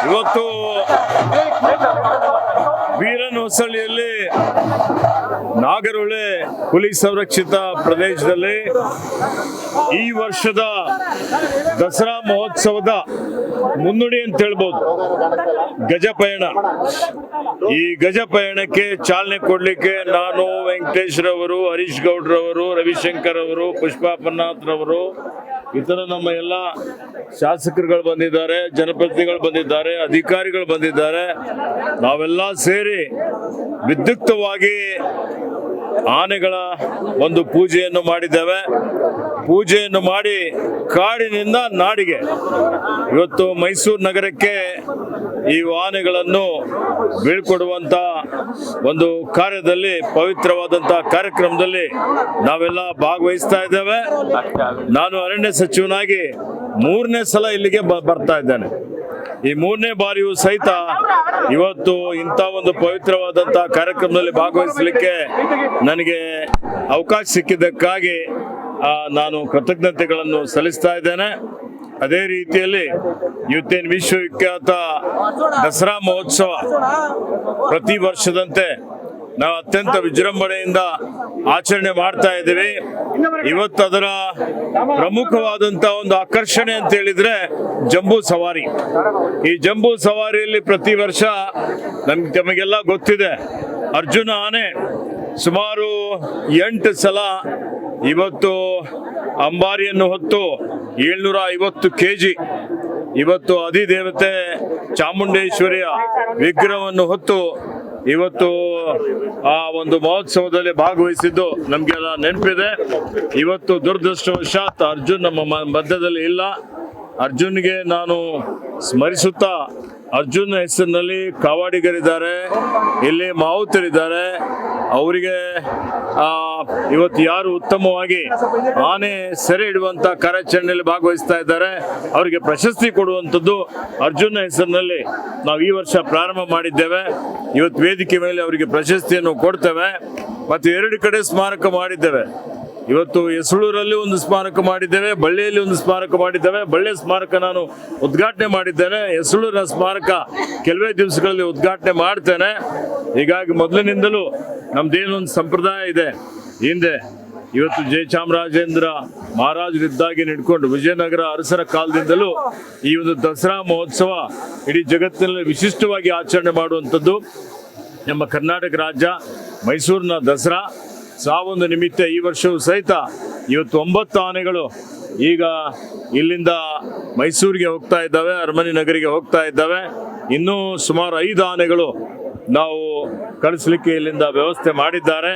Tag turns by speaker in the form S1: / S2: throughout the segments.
S1: ಇವತ್ತು ವೀರನಹೊಸಳ್ಳಿಯಲ್ಲಿ ನಾಗರಹೊಳೆ ಹುಲಿ ಸಂರಕ್ಷಿತ ಪ್ರದೇಶದಲ್ಲಿ ಈ ವರ್ಷದ ದಸರಾ ಮಹೋತ್ಸವದ ಮುನ್ನುಡಿ ಅಂತ ಹೇಳ್ಬೋದು ಗಜಪಯಣ. ಈ ಗಜಪಯಣಕ್ಕೆ ಚಾಲನೆ ಕೊಡ್ಲಿಕ್ಕೆ ನಾನು, ವೆಂಕಟೇಶ್ ರವರು, ಹರೀಶ್ ಗೌಡ್ರವರು, ರವಿಶಂಕರ್ ಅವರು, ಪುಷ್ಪಾ ಪನ್ನಾಥ್ ರವರು, ಇತರ ನಮ್ಮ ಎಲ್ಲ ಶಾಸಕರುಗಳು ಬಂದಿದ್ದಾರೆ, ಜನಪ್ರತಿನಿಧಿಗಳು ಬಂದಿದ್ದಾರೆ, ಅಧಿಕಾರಿಗಳು ಬಂದಿದ್ದಾರೆ. ನಾವೆಲ್ಲ ಸೇರಿ ವಿದ್ಯುಕ್ತವಾಗಿ ಆನೆಗಳ ಒಂದು ಪೂಜೆಯನ್ನು ಮಾಡಿದ್ದೇವೆ. ಪೂಜೆಯನ್ನು ಮಾಡಿ ಕಾಡಿನಿಂದ ನಾಡಿಗೆ ಇವತ್ತು ಮೈಸೂರು ನಗರಕ್ಕೆ ಈ ಆನೆಗಳನ್ನು ಬೀಳ್ಕೊಡುವಂತ ಒಂದು ಕಾರ್ಯದಲ್ಲಿ, ಪವಿತ್ರವಾದಂತಹ ಕಾರ್ಯಕ್ರಮದಲ್ಲಿ ನಾವೆಲ್ಲ ಭಾಗವಹಿಸ್ತಾ ಇದ್ದೇವೆ. ನಾನು ಅರಣ್ಯ ಸಚಿವನಾಗಿ 3ನೇ ಸಲ ಇಲ್ಲಿಗೆ ಬರ್ತಾ ಇದ್ದೇನೆ. ಈ 3ನೇ ಬಾರಿಯೂ ಸಹಿತ ಇವತ್ತು ಇಂಥ ಒಂದು ಪವಿತ್ರವಾದಂತಹ ಕಾರ್ಯಕ್ರಮದಲ್ಲಿ ಭಾಗವಹಿಸಲಿಕ್ಕೆ ನನಗೆ ಅವಕಾಶ ಸಿಕ್ಕಿದ್ದಕ್ಕಾಗಿ ನಾನು ಕೃತಜ್ಞತೆಗಳನ್ನು ಸಲ್ಲಿಸ್ತಾ ಇದ್ದೇನೆ. ಅದೇ ರೀತಿಯಲ್ಲಿ ಇವತ್ತೇನು ವಿಶ್ವವಿಖ್ಯಾತ ದಸರಾ ಮಹೋತ್ಸವ ಪ್ರತಿ ವರ್ಷದಂತೆ ನಾವು ಅತ್ಯಂತ ವಿಜೃಂಭಣೆಯಿಂದ ಆಚರಣೆ ಮಾಡ್ತಾ ಇದ್ದೀವಿ. ಇವತ್ತು ಅದರ ಪ್ರಮುಖವಾದಂತ ಒಂದು ಆಕರ್ಷಣೆ ಅಂತ ಹೇಳಿದ್ರೆ ಜಂಬೂ ಸವಾರಿ. ಈ ಜಂಬೂ ಸವಾರಿಯಲ್ಲಿ ಪ್ರತಿ ವರ್ಷ ತಮಗೆಲ್ಲ ಗೊತ್ತಿದೆ, ಅರ್ಜುನ ಆನೆ ಸುಮಾರು 8 ಸಲ ಇವತ್ತು ಅಂಬಾರಿಯನ್ನು ಹೊತ್ತು 750 kg ಇವತ್ತು ಅಧಿದೇವತೆ ಚಾಮುಂಡೇಶ್ವರಿಯ ವಿಗ್ರಹವನ್ನು ಹೊತ್ತು ಇವತ್ತು ಆ ಒಂದು ಮಹೋತ್ಸವದಲ್ಲಿ ಭಾಗವಹಿಸಿದ್ದು ನಮಗೆಲ್ಲ ನೆನಪಿದೆ. ಇವತ್ತು ದುರದೃಷ್ಟವಶಾತ್ ಅರ್ಜುನ್ ನಮ್ಮ ಮಧ್ಯದಲ್ಲಿ ಇಲ್ಲ. ಅರ್ಜುನ್ಗೆ ನಾನು ಸ್ಮರಿಸುತ್ತಾ, ಅರ್ಜುನ್ ಹೆಸರಿನಲ್ಲಿ ಕಾವಾಡಿಗರಿದ್ದಾರೆ, ಇಲ್ಲಿ ಮಾವುತರಿದ್ದಾರೆ. ಅವರಿಗೆ ಇವತ್ತು ಯಾರು ಉತ್ತಮವಾಗಿ ಆನೆ ಸೆರೆ ಹಿಡುವಂತ ಕಾರ್ಯಾಚರಣೆಯಲ್ಲಿ ಭಾಗವಹಿಸ್ತಾ ಇದ್ದಾರೆ ಅವರಿಗೆ ಪ್ರಶಸ್ತಿ ಕೊಡುವಂಥದ್ದು ಅರ್ಜುನ ಹೆಸರಿನಲ್ಲಿ ನಾವು ಈ ವರ್ಷ ಪ್ರಾರಂಭ ಮಾಡಿದ್ದೇವೆ. ಇವತ್ತು ವೇದಿಕೆ ಮೇಲೆ ಅವರಿಗೆ ಪ್ರಶಸ್ತಿಯನ್ನು ಕೊಡ್ತೇವೆ. ಮತ್ತು 2 ಕಡೆ ಸ್ಮಾರಕ ಮಾಡಿದ್ದೇವೆ. ಇವತ್ತು ಯಸಳೂರಲ್ಲಿ ಒಂದು ಸ್ಮಾರಕ ಮಾಡಿದ್ದೇವೆ, ಬಳ್ಳಿಯಲ್ಲಿ ಒಂದು ಸ್ಮಾರಕ ಮಾಡಿದ್ದೇವೆ. ಬಳ್ಳಿ ಸ್ಮಾರಕ ನಾನು ಉದ್ಘಾಟನೆ ಮಾಡಿದ್ದೇನೆ, ಯಸಳೂರಿನ ಸ್ಮಾರಕ ಕೆಲವೇ ದಿವಸಗಳಲ್ಲಿ ಉದ್ಘಾಟನೆ ಮಾಡ್ತೇನೆ. ಹೀಗಾಗಿ ಮೊದಲಿನಿಂದಲೂ ನಮ್ದೇನೊಂದು ಸಂಪ್ರದಾಯ ಇದೆ. ಹಿಂದೆ ಇವತ್ತು ಜಯಚಾಮರಾಜೇಂದ್ರ ಮಹಾರಾಜರಿದ್ದಾಗಿ ನಿಡ್ಕೊಂಡು ವಿಜಯನಗರ ಅರಸರ ಕಾಲದಿಂದಲೂ ಈ ಒಂದು ದಸರಾ ಮಹೋತ್ಸವ ಇಡೀ ಜಗತ್ತಿನಲ್ಲಿ ವಿಶಿಷ್ಟವಾಗಿ ಆಚರಣೆ ಮಾಡುವಂಥದ್ದು. ನಮ್ಮ ಕರ್ನಾಟಕ ರಾಜ್ಯ ಮೈಸೂರಿನ ದಸರಾ ಸಾವೊಂದು ನಿಮಿತ್ತ ಈ ವರ್ಷವೂ ಸಹಿತ ಇವತ್ತು 9 ಆನೆಗಳು ಈಗ ಇಲ್ಲಿಂದ ಮೈಸೂರಿಗೆ ಹೋಗ್ತಾ ಇದ್ದಾವೆ, ಅರಮನೆ ನಗರಿಗೆ ಹೋಗ್ತಾ ಇದ್ದಾವೆ. ಇನ್ನೂ ಸುಮಾರು 5 ಆನೆಗಳು ನಾವು ಕಳಿಸ್ಲಿಕ್ಕೆ ಇಲ್ಲಿಂದ ವ್ಯವಸ್ಥೆ ಮಾಡಿದ್ದಾರೆ.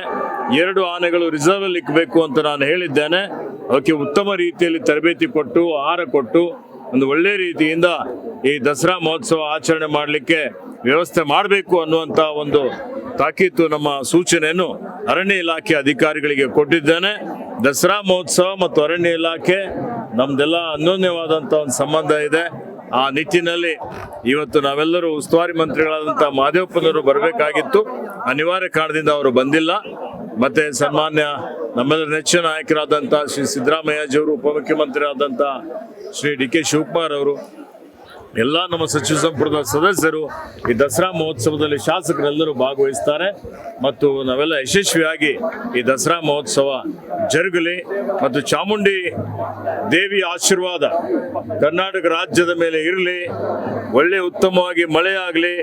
S1: 2 ಆನೆಗಳು ರಿಸರ್ವ್ ಅಲ್ಲಿ ಇಕ್ಕಬೇಕು ಅಂತ ನಾನು ಹೇಳಿದ್ದೇನೆ. ಅವಕ್ಕೆ ಉತ್ತಮ ರೀತಿಯಲ್ಲಿ ತರಬೇತಿ ಕೊಟ್ಟು, ಆಹಾರ ಕೊಟ್ಟು, ಒಂದು ಒಳ್ಳೆ ರೀತಿಯಿಂದ ಈ ದಸರಾ ಮಹೋತ್ಸವ ಆಚರಣೆ ಮಾಡಲಿಕ್ಕೆ ವ್ಯವಸ್ಥೆ ಮಾಡಬೇಕು ಅನ್ನುವಂಥ ಒಂದು ತಾಕೀತು, ನಮ್ಮ ಸೂಚನೆಯನ್ನು ಅರಣ್ಯ ಇಲಾಖೆ ಅಧಿಕಾರಿಗಳಿಗೆ ಕೊಟ್ಟಿದ್ದೇನೆ. ದಸರಾ ಮಹೋತ್ಸವ ಮತ್ತು ಅರಣ್ಯ ಇಲಾಖೆ ನಮ್ದೆಲ್ಲ ಅನ್ಯೋನ್ಯವಾದಂಥ ಒಂದು ಸಂಬಂಧ ಇದೆ. ಆ ನಿಟ್ಟಿನಲ್ಲಿ ಇವತ್ತು ನಾವೆಲ್ಲರೂ ಉಸ್ತುವಾರಿ ಮಂತ್ರಿಗಳಾದಂಥ ಮಹದೇವಪ್ಪನವರು ಬರಬೇಕಾಗಿತ್ತು, ಅನಿವಾರ್ಯ ಕಾರಣದಿಂದ ಅವರು ಬಂದಿಲ್ಲ. ಮತ್ತೆ ಸನ್ಮಾನ್ಯ ನಮ್ಮೆಲ್ಲರ ನೆಚ್ಚಿನ ನಾಯಕರಾದಂಥ ಶ್ರೀ ಸಿದ್ದರಾಮಯ್ಯಜಿಯವರು, ಉಪಮುಖ್ಯಮಂತ್ರಿ ಆದಂಥ ಶ್ರೀ ಡಿ.ಕೆ. ಶಿವಕುಮಾರ್ ಅವರು, ಎಲ್ಲ ನಮ್ಮ ಸಚಿವ ಸಂಪುಟದ ಸದಸ್ಯರು ಈ ದಸರಾ ಮಹೋತ್ಸವದಲ್ಲಿ ಶಾಸಕರೆಲ್ಲರೂ ಭಾಗವಹಿಸ್ತಾರೆ. ಮತ್ತು ನಾವೆಲ್ಲ ಯಶಸ್ವಿಯಾಗಿ ಈ ದಸರಾ ಮಹೋತ್ಸವ ಜರುಗಲಿ ಮತ್ತು ಚಾಮುಂಡಿ ದೇವಿ ಆಶೀರ್ವಾದ ಕರ್ನಾಟಕ ರಾಜ್ಯದ ಮೇಲೆ ಇರಲಿ. ಒಳ್ಳೆ ಉತ್ತಮವಾಗಿ ಮಳೆ ಆಗಲಿ,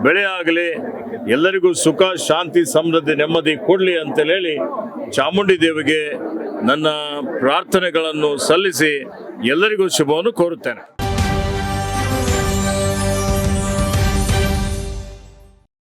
S1: ಬೆಳೆ ಆಗಲಿ, ಎಲ್ಲರಿಗೂ ಸುಖ, ಶಾಂತಿ, ಸಮೃದ್ಧಿ, ನೆಮ್ಮದಿ ಕೊಡಲಿ ಅಂತೇಳಿ ಚಾಮುಂಡಿ ದೇವಿಗೆ ನನ್ನ ಪ್ರಾರ್ಥನೆಗಳನ್ನು ಸಲ್ಲಿಸಿ ಎಲ್ಲರಿಗೂ ಶುಭವನ್ನು ಕೋರುತ್ತೇನೆ.